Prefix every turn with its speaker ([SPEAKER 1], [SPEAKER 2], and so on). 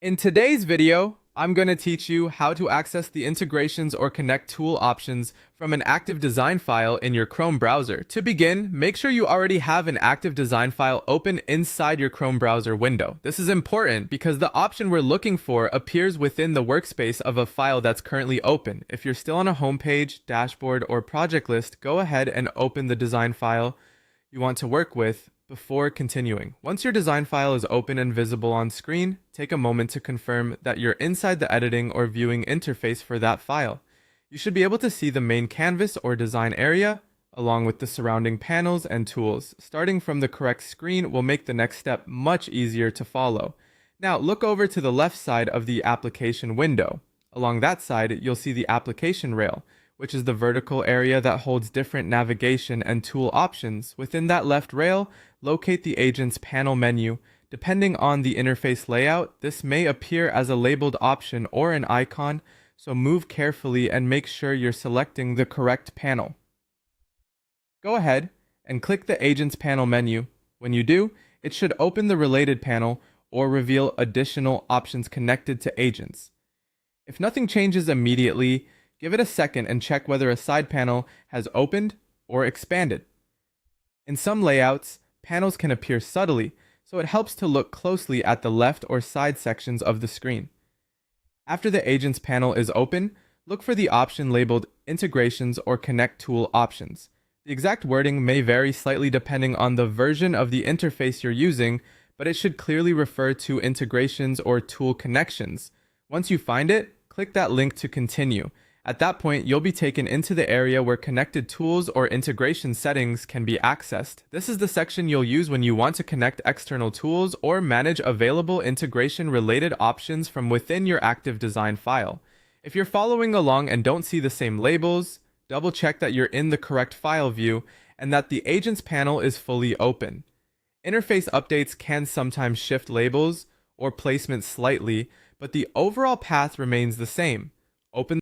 [SPEAKER 1] In today's video, I'm going to teach you how to access the integrations or connect tool options from an active design file in your Chrome browser. To begin, make sure you already have an active design file open inside your Chrome browser window. This is important because the option we're looking for appears within the workspace of a file that's currently open. If you're still on a homepage, dashboard, or project list, go ahead and open the design file you want to work with before continuing. Once your design file is open and visible on screen, take a moment to confirm that you're inside the editing or viewing interface for that file. You should be able to see the main canvas or design area, along with the surrounding panels and tools. Starting from the correct screen will make the next step much easier to follow. Now look over to the left side of the application window. Along that side, you'll see the application rail, which is the vertical area that holds different navigation and tool options. Within that left rail, locate the agent's panel menu. Depending on the interface layout, this may appear as a labeled option or an icon, so move carefully and make sure you're selecting the correct panel. Go ahead and click the agent's panel menu. When you do, it should open the related panel or reveal additional options connected to agents. If nothing changes immediately, give it a second and check whether a side panel has opened or expanded. In some layouts, panels can appear subtly, so it helps to look closely at the left or side sections of the screen. After the Agents panel is open, look for the option labeled Integrations or Connect Tool Options. The exact wording may vary slightly depending on the version of the interface you're using, but it should clearly refer to integrations or tool connections. Once you find it, click that link to continue. At that point, you'll be taken into the area where connected tools or integration settings can be accessed. This is the section you'll use when you want to connect external tools or manage available integration-related options from within your active design file. If you're following along and don't see the same labels, double-check that you're in the correct file view and that the Agents panel is fully open. Interface updates can sometimes shift labels or placement slightly, but the overall path remains the same. Open